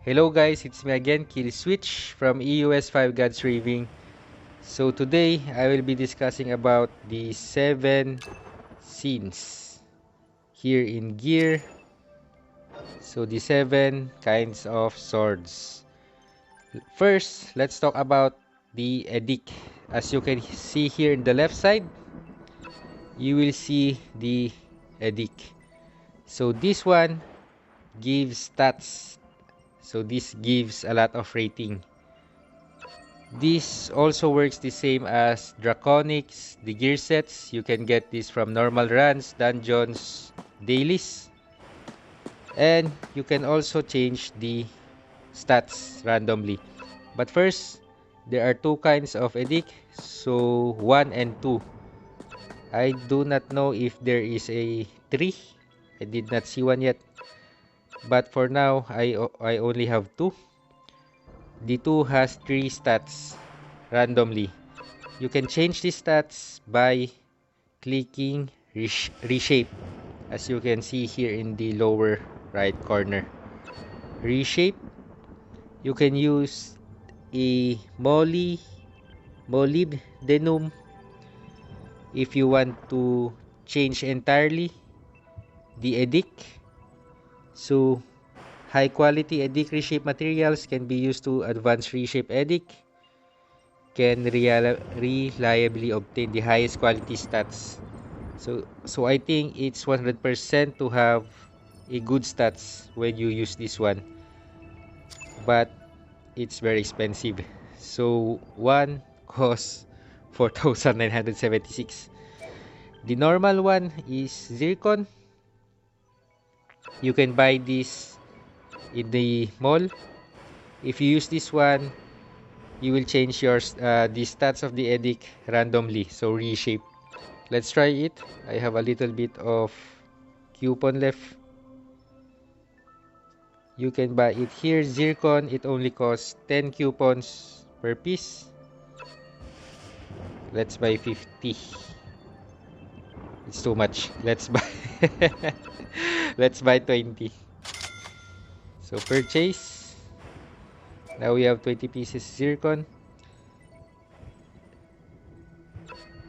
Hello guys, it's me again, KillSwitch from EUS 5 Gods Raving. So today I will be discussing about the 7 scenes here in gear. So the 7 kinds of swords. First, let's talk about the Edict. As you can see here in the left side, you will see the Edict. So this one gives stats. So this gives a lot of rating. This also works the same as Draconics, the gear sets. You can get this from normal runs, dungeons, dailies. And you can also change the stats randomly. But first, there are two kinds of Edict. So 1 and 2. I do not know if there is a 3. I did not see one yet. But for now, I only have 2. The 2 has 3 stats randomly. You can change the stats by clicking reshape, as you can see here in the lower right corner. Reshape, you can use a molybdenum if you want to change entirely the edict. So high quality edict reshape materials can be used to advance reshape edict, can reliably obtain the highest quality stats. So I think it's 100% to have a good stats when you use this one, but it's very expensive. So one costs 4,976. The normal one is zircon. You can buy this in the mall. If you use this one, you will change your the stats of the edict randomly, so reshape. Let's try it. I have a little bit of coupon left. You can buy it here. Zircon, it only costs 10 coupons per piece. Let's buy 50. It's too much. Let's buy let's buy 20. So purchase. Now we have 20 pieces zircon.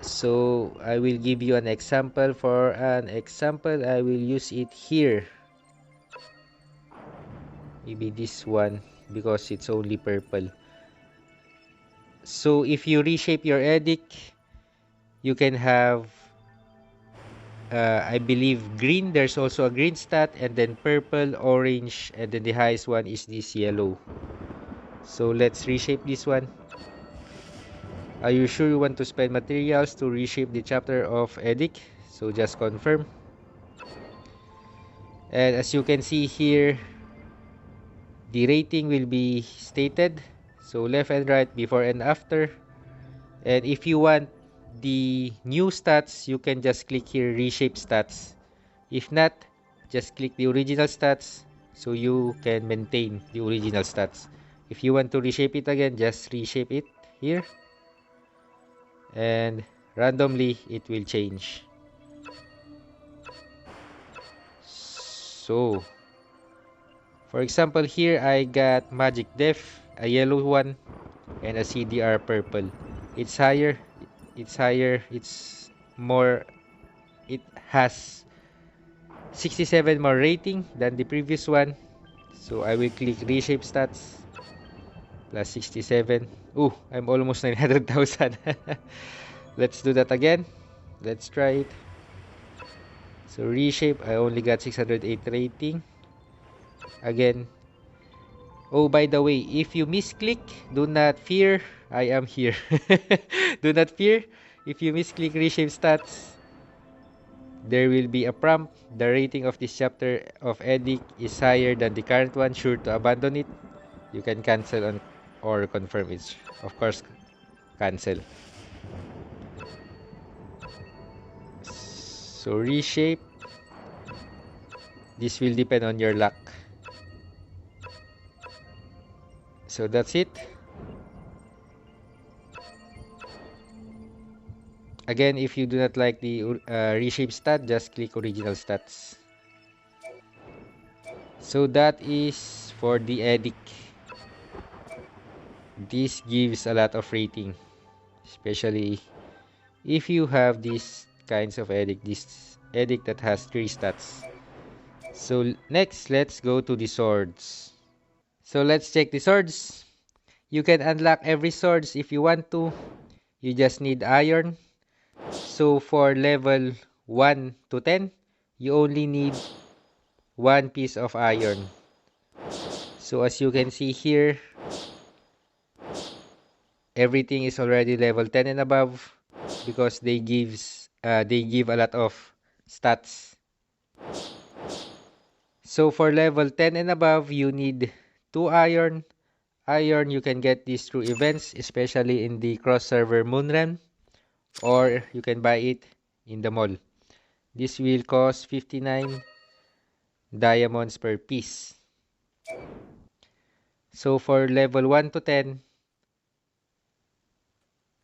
So I will give you an example. For an example, I will use it here. Maybe this one, because it's only purple. So if you reshape your edict, you can have I believe green. There's also a green stat, and then purple, orange, and then the highest one is this yellow. So let's reshape this one. Are you sure you want to spend materials to reshape the chapter of edict? So just confirm. And as you can see here, the rating will be stated. So left and right, before and after. And if you want the new stats, you can just click here reshape stats. If not, just click the original stats so you can maintain the original stats. If you want to reshape it again, just reshape it here, and randomly it will change. So for example, here I got magic def, a yellow one, and a CDR purple. It's higher, it's more, it has 67 more rating than the previous one. So I will click reshape stats, plus 67. Ooh, I'm almost 900,000. Let's do that again. Let's try it. So reshape, I only got 608 rating. Again. Oh, by the way, if you misclick, do not fear, I am here. Do not fear. If you misclick reshape stats, there will be a prompt. The rating of this chapter of edict is higher than the current one. Sure to abandon it. You can cancel on or confirm it. Of course, cancel. So reshape. This will depend on your luck. So that's it. Again, if you do not like the reshape stat, just click original stats. So that is for the Edict. This gives a lot of rating, especially if you have these kinds of Edict, this Edict that has 3 stats. So next, let's go to the swords. So let's check the swords. You can unlock every swords if you want to. You just need iron. So for level 1 to 10, you only need 1 piece of iron. So as you can see here, everything is already level 10 and above because they give a lot of stats. So for level 10 and above, you need 2 iron. Iron, you can get this through events, especially in the cross-server Moonrealm, or you can buy it in the mall. This will cost 59 diamonds per piece. So for level 1 to 10,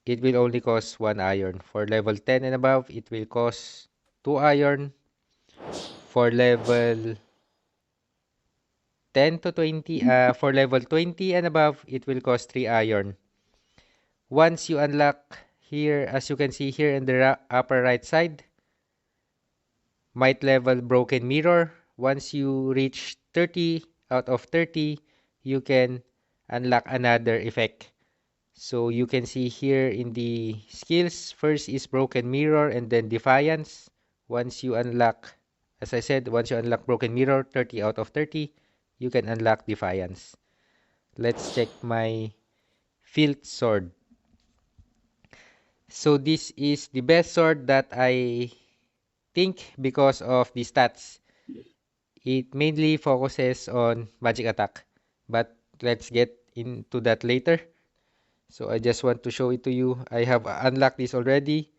it will only cost 1 iron. For level 10 and above, it will cost 2 iron. For level 10 to 20, for level 20 and above, it will cost 3 iron. Once you unlock here, as you can see here in the upper right side, might level broken mirror. Once you reach 30 out of 30, you can unlock another effect. So you can see here in the skills, first is broken mirror and then defiance. Once you unlock, as I said, once you unlock broken mirror, 30 out of 30, you can unlock defiance. Let's check my field sword. So this is the best sword that I think because of the stats. It mainly focuses on magic attack, but let's get into that later. So I just want to show it to you. I have unlocked this already.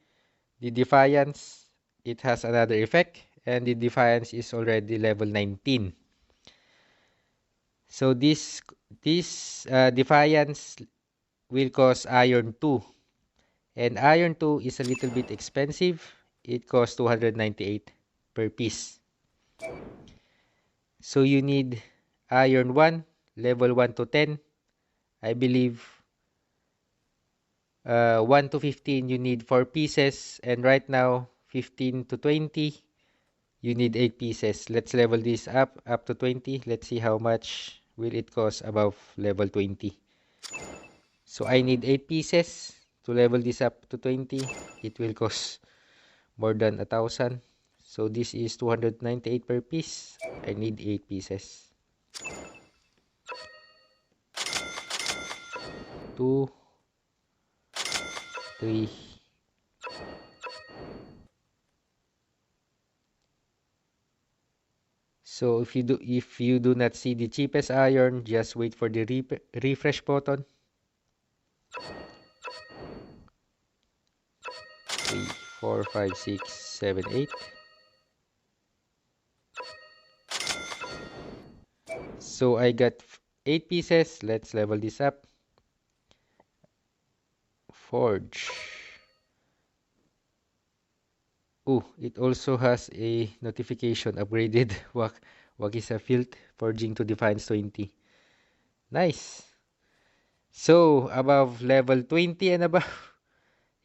The defiance, it has another effect, and the defiance is already level 19. So this defiance will cost iron 2. And iron 2 is a little bit expensive. It costs 298 per piece. So you need iron 1, level 1 to 10. I believe 1 to 15 you need 4 pieces. And right now 15 to 20 you need 8 pieces. Let's level this up to 20. Let's see how much will it cost above level 20. So I need 8 pieces to level this up to 20. It will cost more than 1,000. So this is 298 per piece. I need 8 pieces. 2, 3. So if you do not see the cheapest iron, just wait for the refresh button. 3, 4, 5, 6, 7, 8. So I got 8 pieces. Let's level this up. Forge. Oh, it also has a notification upgraded Wakisa field forging to defines 20. Nice. So above level 20 and above,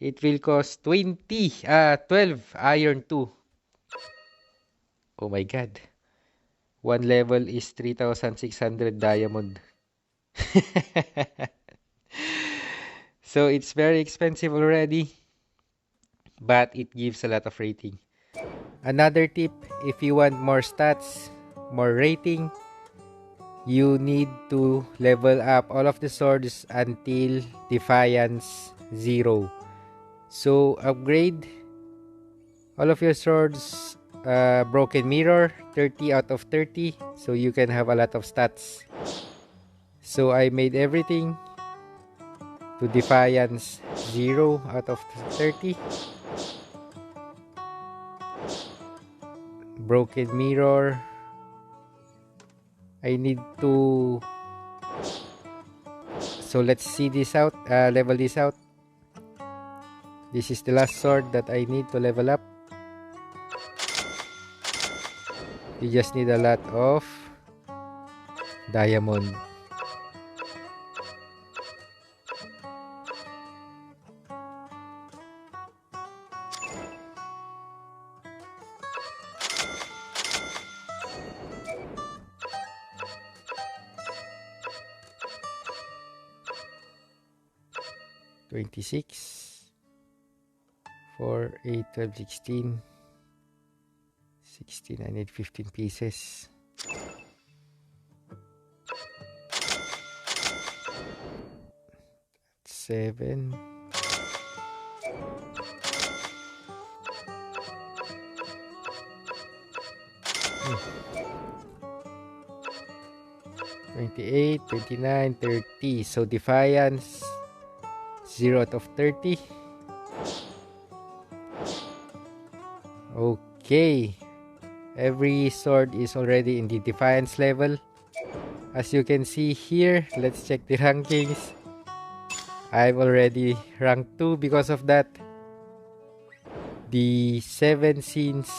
it will cost 12 iron 2. Oh my god. One level is 3,600 diamond. So it's very expensive already, but it gives a lot of rating. Another tip, if you want more stats, more rating, you need to level up all of the swords until Defiance 0. So upgrade all of your swords, Broken Mirror 30 out of 30, so you can have a lot of stats. So I made everything to Defiance 0 out of 30. Broken Mirror, I need to, so let's see this out, level this out. This is the last sword that I need to level up. You just need a lot of Diamond. $26, 4, 8, 12, 16. 16, I need 15 pieces. Seven. 28, 29, 30. So Defiance, 0 out of 30. Okay. Every sword is already in the Defiance level. As you can see here, let's check the rankings. I'm already rank 2 because of that. The 7 scenes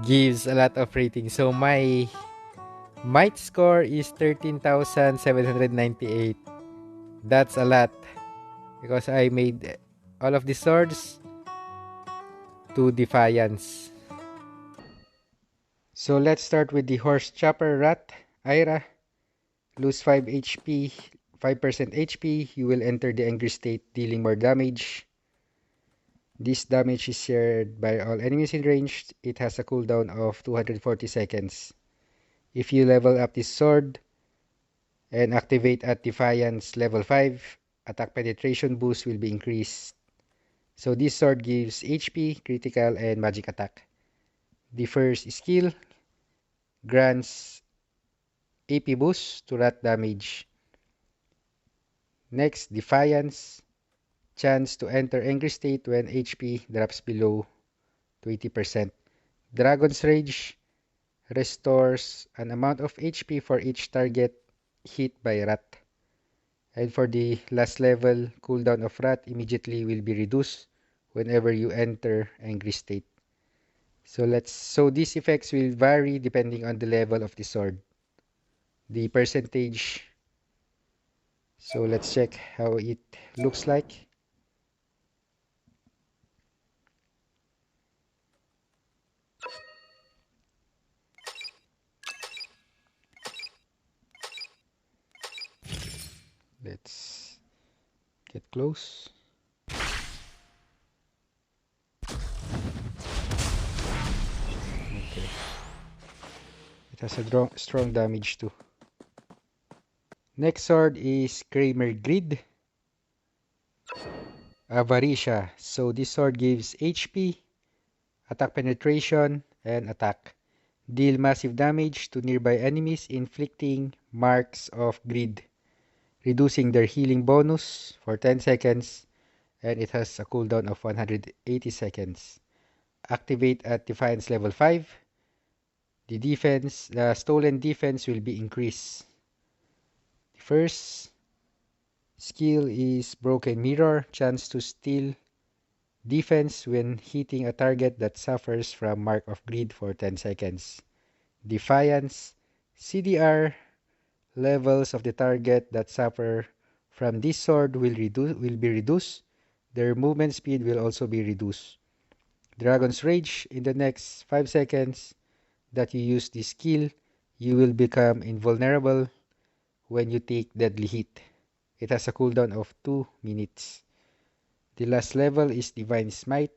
gives a lot of rating. So my might score is 13,798. That's a lot because I made all of the swords to Defiance. So let's start with the Horse Chopper Rat, Ira. Lose 5 HP, 5% HP. You will enter the angry state, dealing more damage. This damage is shared by all enemies in range. It has a cooldown of 240 seconds. If you level up this sword and activate at Defiance level 5, attack penetration boost will be increased. So this sword gives HP, critical, and magic attack. The first skill grants AP boost to rat damage. Next, Defiance. Chance to enter angry state when HP drops below 20%. Dragon's Rage restores an amount of HP for each target hit by rat. And for the last level, cooldown of rat immediately will be reduced whenever you enter angry state. So these effects will vary depending on the level of the sword. The percentage. So let's check how it looks like. Let's get close. Okay. It has a strong damage too. Next sword is Kramer Grid. Avaricia. So this sword gives HP, attack penetration, and attack. Deal massive damage to nearby enemies, inflicting marks of greed, reducing their healing bonus for 10 seconds, and it has a cooldown of 180 seconds. Activate at Defiance level 5. The stolen defense will be increased. The first skill is Broken Mirror, chance to steal defense when hitting a target that suffers from Mark of Greed for 10 seconds. Defiance, CDR levels of the target that suffer from this sword will be reduced. Their movement speed will also be reduced. Dragon's Rage, in the next 5 seconds that you use this skill, you will become invulnerable when you take deadly hit. It has a cooldown of 2 minutes. The last level is Divine Smite.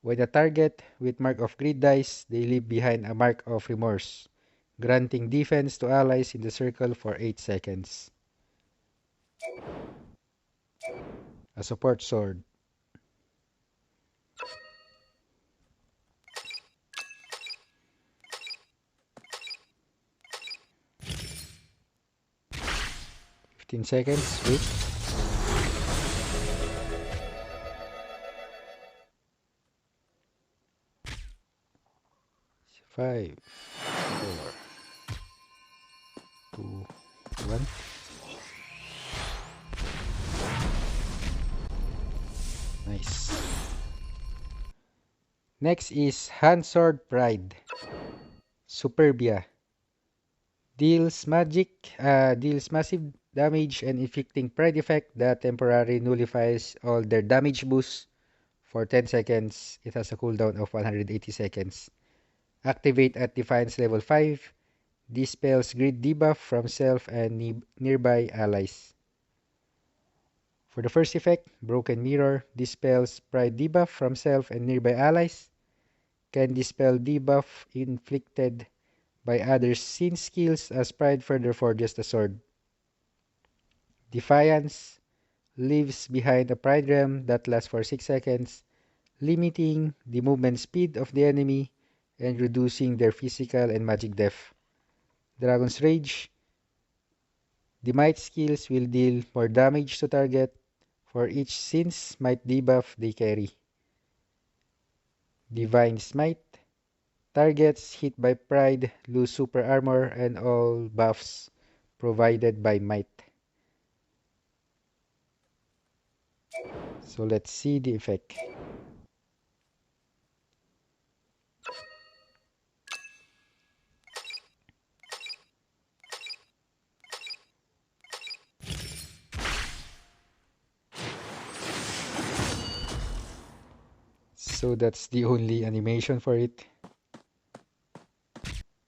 When a target with Mark of Greed dies, they leave behind a Mark of Remorse, granting defense to allies in the circle for 8 seconds. A support sword. Fifteen seconds. Wait. 5, 4, 2, 1. Nice. Next is Hand Sword Pride. Superbia. deals massive damage and inflicting pride effect that temporarily nullifies all their damage boosts for 10 seconds. It has a cooldown of 180 seconds. Activate at Defiance level 5. Dispels grid debuff from self and nearby allies. For the first effect, Broken Mirror dispels pride debuff from self and nearby allies. Can dispel debuff inflicted by others' sin skills as pride further forges the sword. Defiance leaves behind a pride realm that lasts for 6 seconds, limiting the movement speed of the enemy and reducing their physical and magic def. Dragon's Rage. The might skills will deal more damage to target for each sin's might debuff they carry. Divine Smite. Targets hit by pride lose super armor and all buffs provided by might. So let's see the effect. So that's the only animation for it.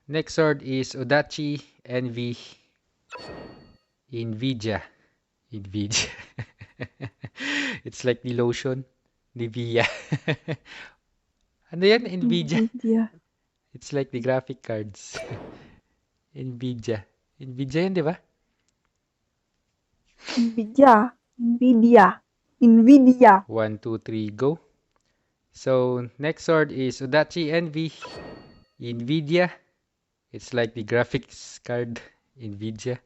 Next sword is Odachi Envy Nvidia. Nvidia. It's like the lotion. Nivea. Ano yan? Nvidia. Nvidia. It's like the graphic cards. Nvidia. Nvidia yan, di ba? Nvidia. Nvidia. Nvidia. 1, 2, 3, go. So, next sword is Odachi Envy Nvidia. It's like the graphics card. Nvidia.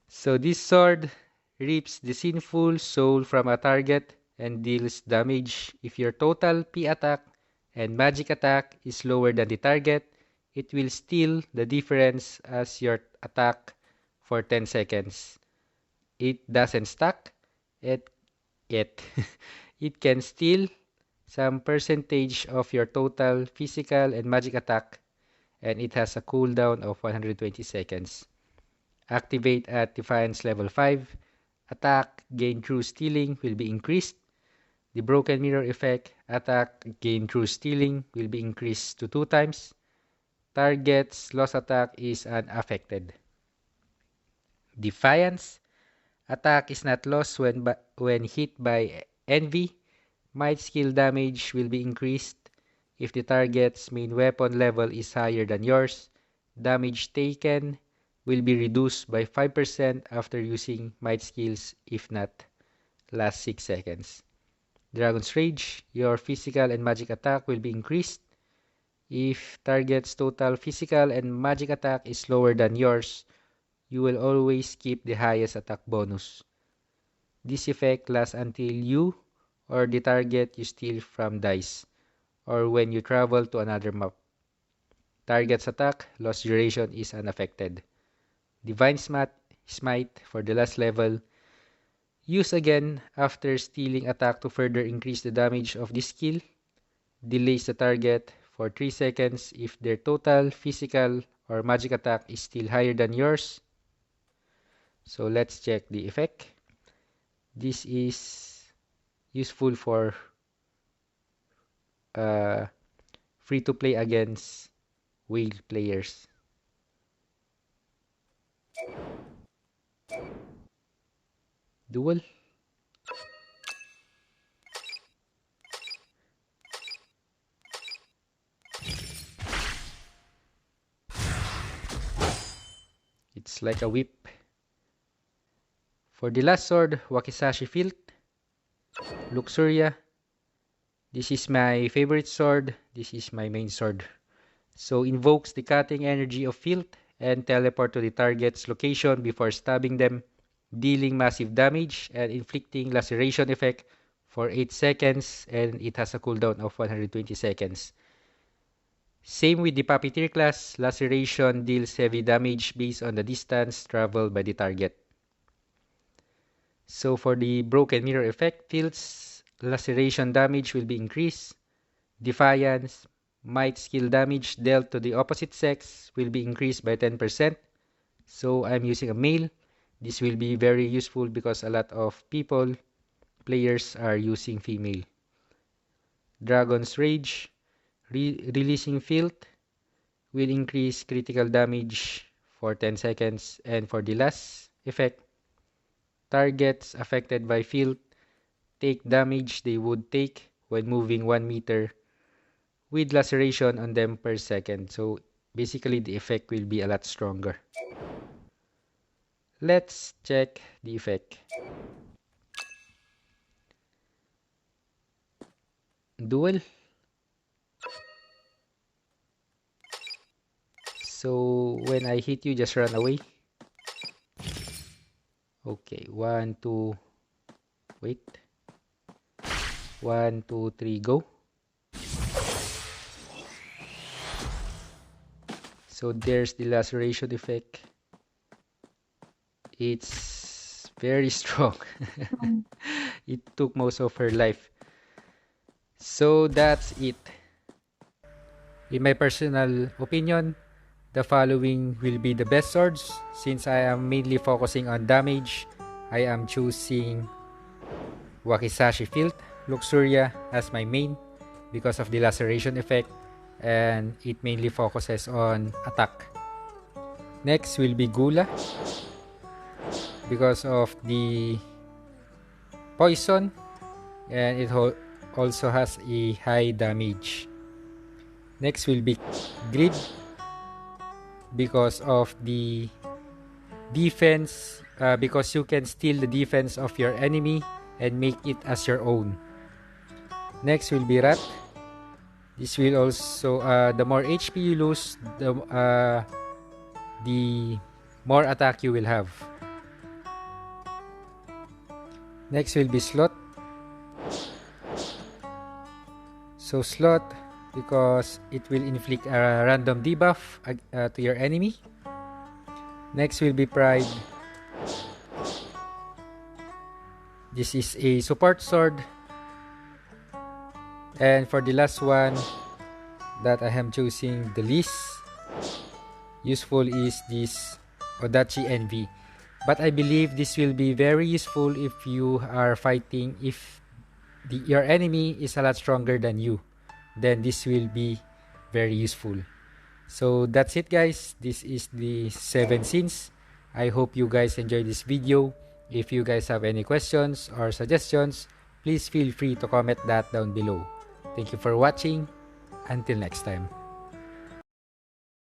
So, this sword rips the sinful soul from a target and deals damage. If your total P attack and magic attack is lower than the target, it will steal the difference as your attack for 10 seconds. It doesn't stack. It it can steal some percentage of your total physical and magic attack, and it has a cooldown of 120 seconds. Activate at Defiance level 5. Attack gained through stealing will be increased. The Broken Mirror effect, attack gained through stealing will be increased to 2 times. Target's lost attack is unaffected. Defiance, attack is not lost when hit by envy. Might skill damage will be increased if the target's main weapon level is higher than yours. Damage taken will be reduced by 5% after using might skills if not last 6 seconds. Dragon's Rage, your physical and magic attack will be increased if target's total physical and magic attack is lower than yours. You will always keep the highest attack bonus. This effect lasts until you or the target you steal from dies, or when you travel to another map. Target's attack loss duration is unaffected. Divine Smite for the last level. Use again after stealing attack to further increase the damage of this skill. Delays the target for 3 seconds if their total physical or magic attack is still higher than yours. So let's check the effect. This is useful for free to play against whale players. Duel. It's like a whip. For the last sword, Wakizashi Field, Luxuria. This is my favorite sword. This is my main sword. So invokes the cutting energy of Field and teleport to the target's location before stabbing them, dealing massive damage and inflicting laceration effect for 8 seconds, and it has a cooldown of 120 seconds. Same with the Puppeteer class, laceration deals heavy damage based on the distance traveled by the target. So for the Broken Mirror effect, Field's laceration damage will be increased. Defiance, might skill damage dealt to the opposite sex will be increased by 10%. So I'm using a male. This will be very useful because a lot of players are using female. Dragon's Rage, releasing Filth will increase critical damage for 10 seconds. And for the last effect, targets affected by Filth take damage they would take when moving 1 meter with laceration on them per second. So basically the effect will be a lot stronger. Let's check the effect. Duel. So when I hit you, just run away. Okay, 1, 2, wait. 1, 2, 3, go. So there's the laceration effect. It's very strong. It took most of her life. So that's it. In my personal opinion, the following will be the best swords. Since I am mainly focusing on damage, I am choosing Wakizashi Filth, Luxuria as my main because of the laceration effect, and it mainly focuses on attack. Next will be Gula because of the poison, and it also has a high damage. Next will be Grid because of the defense, because you can steal the defense of your enemy and make it as your own. Next will be Rat. This will also, the more HP you lose, the more attack you will have. Next will be Slot. So Slot, because it will inflict a random debuff to your enemy. Next will be Pride. This is a support sword. And for the last one that I am choosing the least useful is this Odachi Envy. But I believe this will be very useful if you are fighting, if your enemy is a lot stronger than you. Then this will be very useful. So that's it guys. This is the 7 scenes. I hope you guys enjoyed this video. If you guys have any questions or suggestions, please feel free to comment that down below. Thank you for watching. Until next time.